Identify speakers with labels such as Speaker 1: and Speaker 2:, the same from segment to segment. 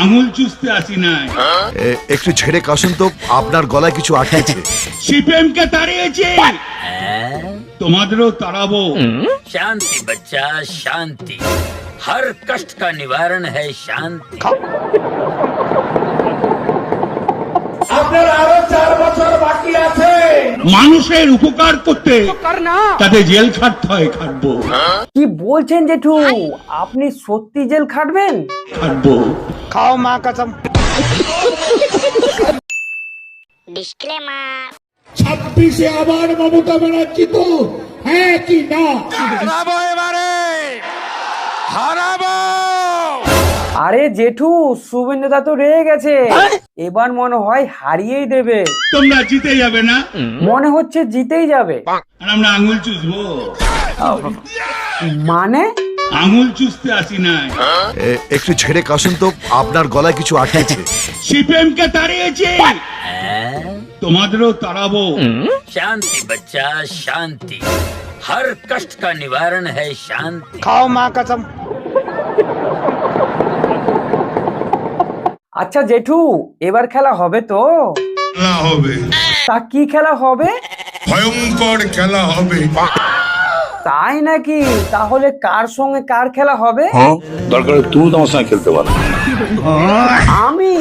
Speaker 1: আঙুল চুষতে আসি নাই।
Speaker 2: একটু ছেড়ে কাশুন তো, আপনার গলায় কিছু আটকেছে।
Speaker 1: সিপিএমকে তাড়িয়েছি, তোমাদেরও তাড়াবো।
Speaker 3: शांति बच्चा शांति, हर कष्ट का निवारण है शांति।
Speaker 4: আপনার আরো 4 বছর বাকি আছে।
Speaker 1: মানুষের উপকার করতে তাতে জেল খাটতে হয়, খাটবো
Speaker 5: কি বলছেন জেঠু? আপনি সত্যি জেল খাটবেন?
Speaker 1: খাটবো।
Speaker 4: খাও মা কসম।
Speaker 6: ডিসক্লেমার।
Speaker 4: 26-এ আবার মমতা ব্যানার্জি তো হ্যাঁ কি না?
Speaker 5: আরে জেঠু, শুভেন্দুদা তো রেগে গেছে, এবার মনে হয় হারিয়েই দেবে।
Speaker 1: তোমরা জিতে যাবে না,
Speaker 5: মনে হচ্ছে জিতেই যাবে।
Speaker 1: আর আমরা আঙুল চুষবো।
Speaker 5: মানে?
Speaker 1: আঙুল চুষতে আসি নাই।
Speaker 2: একটু ছেড়ে কাশুন তো, আপনার গলায় কিছু আটকেছে।
Speaker 1: সিপিএমকে তাড়িয়েছি, তোমাদেরও তাড়াবো।
Speaker 3: शांति बच्चा शांति, हर कष्ट का निवारण है शांति।
Speaker 4: খাও মা কসম।
Speaker 5: আচ্ছা জেঠু, এবার খেলা হবে তো?
Speaker 7: খেলা হবে,
Speaker 5: তা কি খেলা হবে?
Speaker 7: ভয়ঙ্কর খেলা হবে।
Speaker 5: তাই নাকি? তাহলে কার সঙ্গে কার খেলা হবে?
Speaker 8: দরকার তুমি তোমার সঙ্গে খেলতে পারো।
Speaker 5: আমি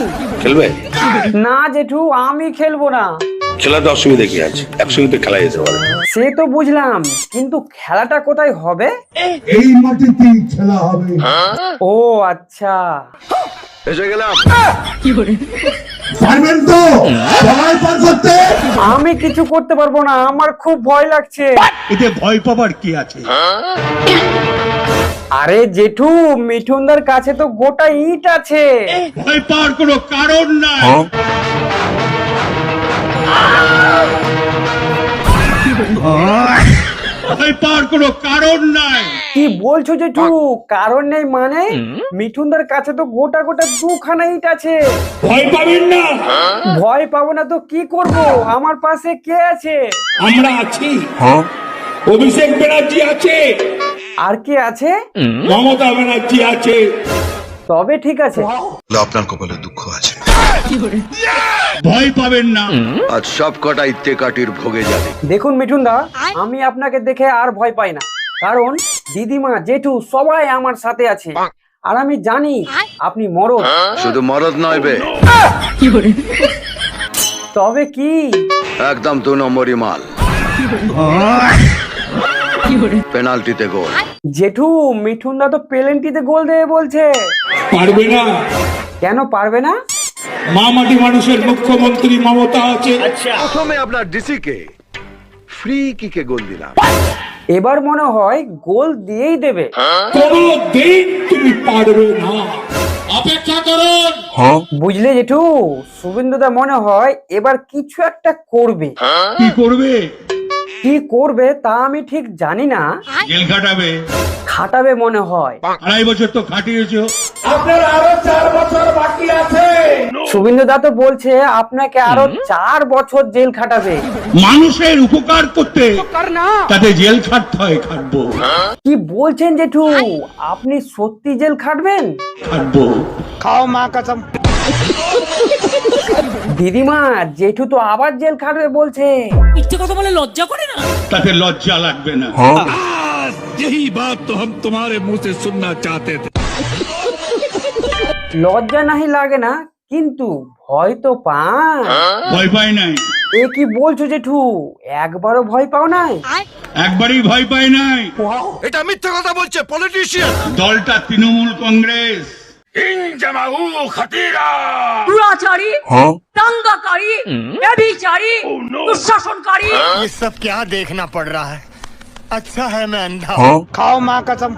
Speaker 8: খেলবে?
Speaker 5: না জেঠু, আমি খেলবো না।
Speaker 8: খেলাতে অসুবিধা কি আছে? একসঙ্গে তো খেলা যেতে পারে।
Speaker 5: সে তো বুঝলাম, কিন্তু খেলাটা কোথায় হবে?
Speaker 4: এই মাটিতেই খেলা হবে।
Speaker 5: ও আচ্ছা।
Speaker 2: এসে গেলাম।
Speaker 4: পারবেন তো ভয় পার করতে?
Speaker 5: আমি কিছু করতে পারবো না, আমার খুব ভয় লাগছে।
Speaker 1: এতে ভয় পাবার কি আছে?
Speaker 5: আরে জেঠু, মিঠুনদার কাছে তো গোটা ইট আছে।
Speaker 1: ভয় পাওয়ার কোনো কারণ নাই। ভয় পাওয়ার কোনো কারণ নাই।
Speaker 5: কি বলছো জেঠু? কারণ নেই মানে? মিঠুনদার কাছে তো গোটা গোটা 2খানা ইট আছে।
Speaker 1: ভয় পাবেন না,
Speaker 5: ভয় পাবো না তো কি করব? আমার পাশে কে আছে?
Speaker 1: আমরা আছি। অভিষেক ব্যানার্জি আছে,
Speaker 5: আর কে আছে?
Speaker 1: মমতা ব্যানার্জি আছে।
Speaker 5: তবে ঠিক আছে।
Speaker 2: আপনার কপালে দুঃখ আছে।
Speaker 1: ভয় পাবেন না।
Speaker 2: আজ সব কটা ইত্তে কাটির ভোগে যাবে।
Speaker 5: দেখুন মিঠুনদা, আমি আপনাকে দেখে আর ভয় পাই না, কারণ দিদিমা জেঠু সবাই আমার সাথে আছে। আর আমি জানি আপনি মরদ।
Speaker 2: শুধু মরদ নয় বে,
Speaker 5: তবে কি?
Speaker 2: একদম 2 নম্বরই মাল। পেনাল্টিতে গোল।
Speaker 5: জেঠু, মিঠুনদা তো পেলেন্টিতে গোল দেবে বলছে।
Speaker 1: পারবে না,
Speaker 5: কেন পারবে না?
Speaker 1: মা মাটি মানুষের মুখ্যমন্ত্রী মমতা আছে।
Speaker 2: প্রথমে আপনার ডিসি কে ফ্রি কিকে গোল দিলাম।
Speaker 5: এবার মনে হয় গোল দিয়েই দেবে।
Speaker 1: কোনো দিন তুমি পারবে না, অপেক্ষা করুন।
Speaker 5: বুঝলে জেঠু, শুভেন্দুদা মনে হয় এবার কিছু একটা করবে।
Speaker 1: কি করবে?
Speaker 5: কি করবে তা আমি ঠিক জানি না,
Speaker 1: জেল খাটাবে।
Speaker 5: খাটাবে মনে হয়।
Speaker 1: 2.5 বছর তো খাটিয়েছো।
Speaker 4: আপনার আরো 4 বছর বাকি আছে।
Speaker 5: শুভেন্দুদা তো বলছে আপনাকে আরো 4 বছর জেল খাটাবে।
Speaker 1: মানুষের উপকার করতে তাতে জেল খাটতে হয়, খাটবো
Speaker 5: কি বলছেন জেঠু? আপনি সত্যি জেল খাটবেন?
Speaker 1: খাটবো।
Speaker 4: খাও মা কসম।
Speaker 5: দিদিমা, জেঠু তো আবার জেল খাটবে বলছে।
Speaker 1: তাতে লজ্জা লাগবে না।
Speaker 7: यही बात तो हम तुम्हारे मुंह से सुनना चाहते थे।
Speaker 5: লজ্জা নাহি লাগে না, কিন্তু ভয় তো পান।
Speaker 1: ভয় পাই নাই,
Speaker 5: এ কি বলছো জেঠু? একবারও ভয় পাও নাই?
Speaker 1: একবারই ভয় পাই নাই।
Speaker 2: এটা মিথ্যা কথা বলছে পলিটিশিয়ান।
Speaker 1: দলটা তৃণমূল কংগ্রেস।
Speaker 3: इन जमाऊ खतीरा,
Speaker 9: दुराचारी, दंगाकारी, व्यभिचारी, दुशासनकारी।
Speaker 10: ये सब क्या देखना पड़ रहा है? अच्छा है मैं अंधा।
Speaker 4: খাও মা কসম।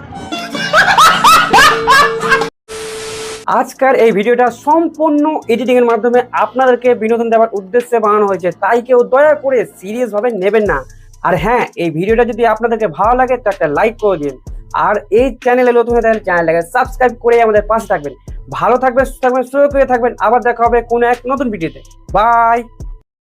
Speaker 5: আজকের এই ভিডিওটা সম্পূর্ণ এডিটিং এর মাধ্যমে আপনাদেরকে বিনোদন দেওয়ার উদ্দেশ্যে বানানো হয়েছে, তাই কেউ দয়া করে সিরিয়াস ভাবে নেবেন না। আর হ্যাঁ, এই ভিডিওটা যদি আপনাদেরকে ভালো লাগে তো একটা লাইক করে দিন। আর এই চ্যানেলে নতুন হয়ে থাকলে চ্যানেলটাকে সাবস্ক্রাইব করে আমাদের পাশে থাকবেন। ভালো থাকবেন, সুস্থ থাকবেন, সুরক্ষিত থাকবেন। আবার দেখা হবে কোনো এক নতুন ভিডিওতে। বাই।